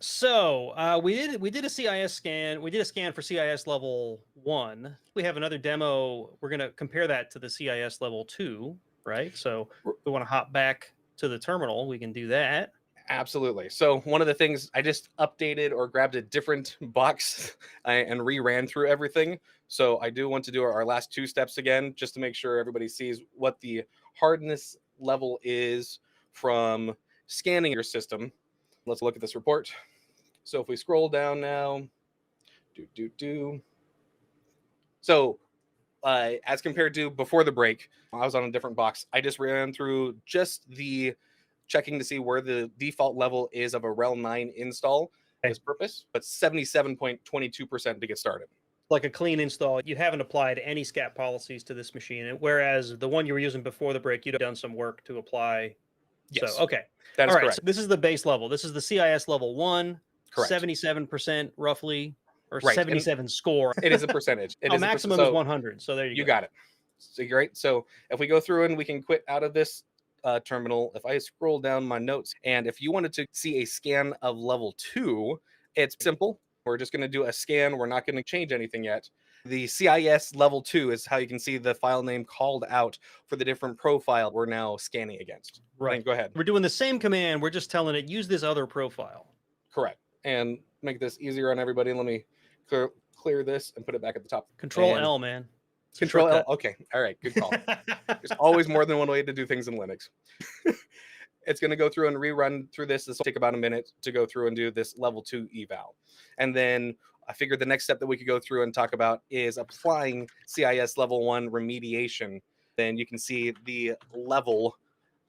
So we did a CIS scan. We did a scan for CIS level 1. We have another demo. We're going to compare that to the CIS level 2, right? So if we want to hop back to the terminal, we can do that. Absolutely. So one of the things I just updated or grabbed a different box and reran through everything. So I do want to do our last two steps again, just to make sure everybody sees what the hardness level is from scanning your system. Let's look at this report. So if we scroll down now, So as compared to before the break, I was on a different box. I just ran through just the checking to see where the default level is of a RHEL 9 install for this purpose, but 77.22% to get started. Like a clean install. You haven't applied any SCAP policies to this machine, whereas the one you were using before the break, you'd done some work to apply. Yes, So, okay. that is All right. correct. So this is the base level. This is the CIS level 1, Correct. 77% roughly, or Right. 77 score. It is a percentage. It is maximum so is 100. So there you go. got it. So great. So if we go through and we can quit out of this terminal, if I scroll down my notes, and if you wanted to see a scan of level 2, it's simple. We're just going to do a scan. We're not going to change anything yet. The CIS level 2 is how you can see the file name called out for the different profile we're now scanning against. Right. Go ahead. We're doing the same command. We're just telling it, use this other profile. Correct. And make this easier on everybody. Let me clear this and put it back at the top. Control and L, man. Control L. Okay. All right. Good call. There's always more than one way to do things in Linux. It's going to go through and rerun through this. This will take about a minute to go through and do this level 2 eval. And then I figured the next step that we could go through and talk about is applying CIS level 1 remediation. Then you can see the level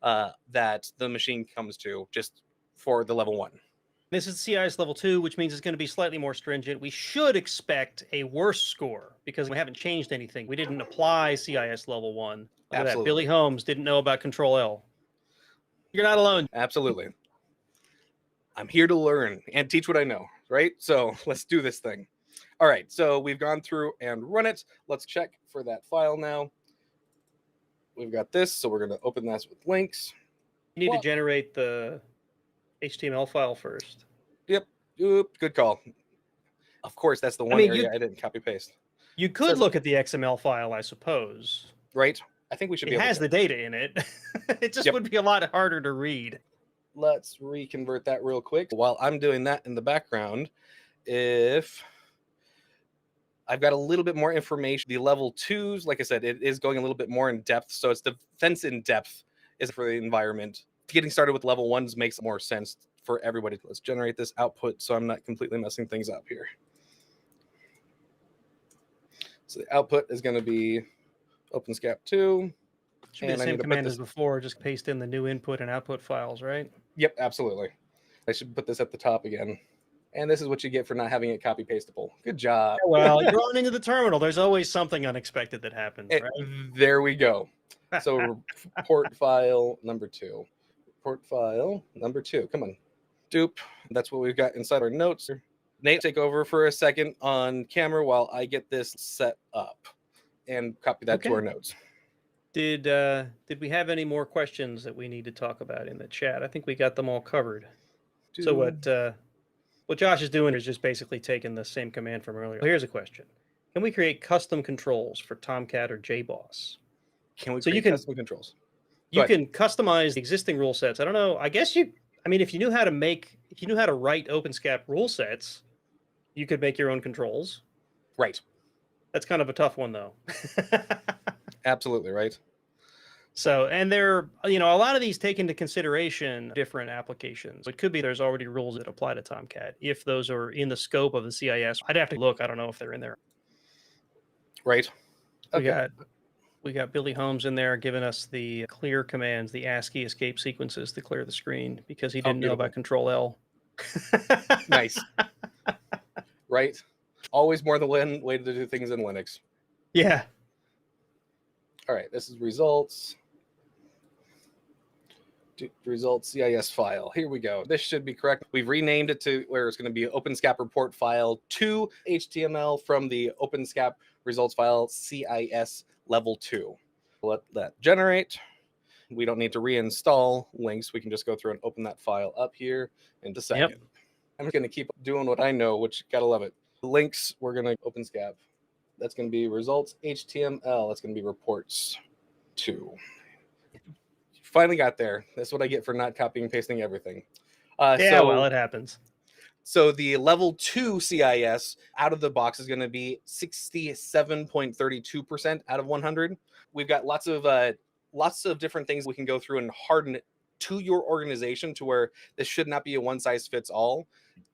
that the machine comes to just for the level 1. This is CIS level 2, which means it's going to be slightly more stringent. We should expect a worse score because we haven't changed anything. We didn't apply CIS level 1. Look at that. Billy Holmes didn't know about Control L. You're not alone. Absolutely. I'm here to learn and teach what I know, right? So let's do this thing. All right, so we've gone through and run it. Let's check for that file now. We've got this, so we're going to open this with lynx. You need to generate the HTML file first. Yep. Oop, good call. Of course, that's the one area I didn't copy paste. You could look at the XML file, I suppose. Right. I think we should be able to. It has the data in it. It just would be a lot harder to read. Let's reconvert that real quick. While I'm doing that in the background, if I've got a little bit more information, the level 2s, like I said, it is going a little bit more in depth. So it's defense in depth is for the environment. Getting started with level 1s makes more sense for everybody. Let's generate this output so I'm not completely messing things up here. So the output is going to be OpenSCAP 2. Should be the same command as before, just paste in the new input and output files, right? Yep, absolutely. I should put this at the top again. And this is what you get for not having it copy pastable. Good job. Well, you're on into the terminal. There's always something unexpected that happens, right? There we go. So report file number 2. Report file number 2. Come on. Dupe. That's what we've got inside our notes. Nate, take over for a second on camera while I get this set up and copy that to our notes. Did we have any more questions that we need to talk about in the chat? I think we got them all covered. So what Josh is doing is just basically taking the same command from earlier. Here's a question. Can we create custom controls for Tomcat or JBoss? Can we create custom controls? You can customize the existing rule sets. I don't know. I guess if you knew how to write OpenSCAP rule sets, you could make your own controls. Right. That's kind of a tough one, though. Absolutely, right. So, and there, a lot of these take into consideration different applications. It could be there's already rules that apply to Tomcat. If those are in the scope of the CIS, I'd have to look. I don't know if they're in there. Right. Okay. We got Billy Holmes in there giving us the clear commands, the ASCII escape sequences to clear the screen because he didn't know about Control L. Nice. Right. Always more than one way to do things in Linux. Yeah. All right. This is results. Results CIS file. Here we go. This should be correct. We've renamed it to where it's going to be OpenSCAP report file 2 HTML from the OpenSCAP results file CIS level 2. Let that generate. We don't need to reinstall links. We can just go through and open that file up here in a second. Yep. I'm going to keep doing what I know, which gotta love it. Lynx, we're going to OpenSCAP. That's going to be results HTML. That's going to be reports 2. Finally got there. That's what I get for not copying and pasting everything. Yeah, well, it happens. So the level 2 CIS out of the box is going to be 67.32% out of 100. We've got lots of different things we can go through and harden it to your organization to where this should not be a one size fits all.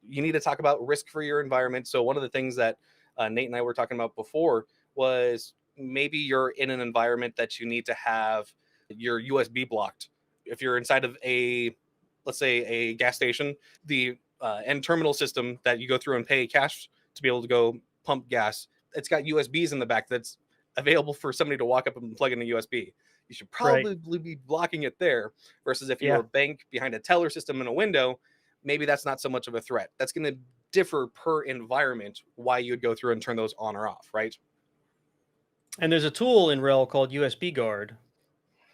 You need to talk about risk for your environment. So one of the things that Nate and I were talking about before was maybe you're in an environment that you need to have your USB blocked. If you're inside of let's say a gas station, the end terminal system that you go through and pay cash to be able to go pump gas, it's got USBs in the back that's available for somebody to walk up and plug in a USB. You should probably be blocking it there versus if you're a bank behind a teller system in a window, maybe that's not so much of a threat. That's going to differ per environment why you would go through and turn those on or off, right? And there's a tool in RHEL called USB Guard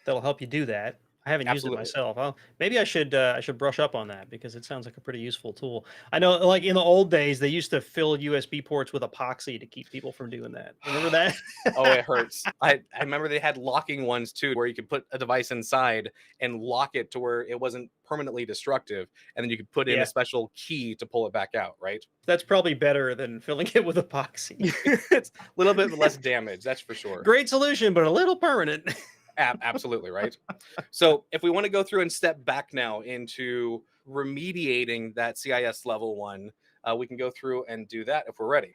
that'll help you do that. I haven't used it myself. Maybe I should brush up on that because it sounds like a pretty useful tool. I know, like in the old days, they used to fill USB ports with epoxy to keep people from doing that. Remember that? Oh, it hurts. I remember they had locking ones too, where you could put a device inside and lock it to where it wasn't permanently destructive, and then you could put in a special key to pull it back out. Right? That's probably better than filling it with epoxy. It's a little bit less damage, that's for sure. Great solution, but a little permanent. Absolutely, right? So if we want to go through and step back now into remediating that CIS level 1, we can go through and do that if we're ready.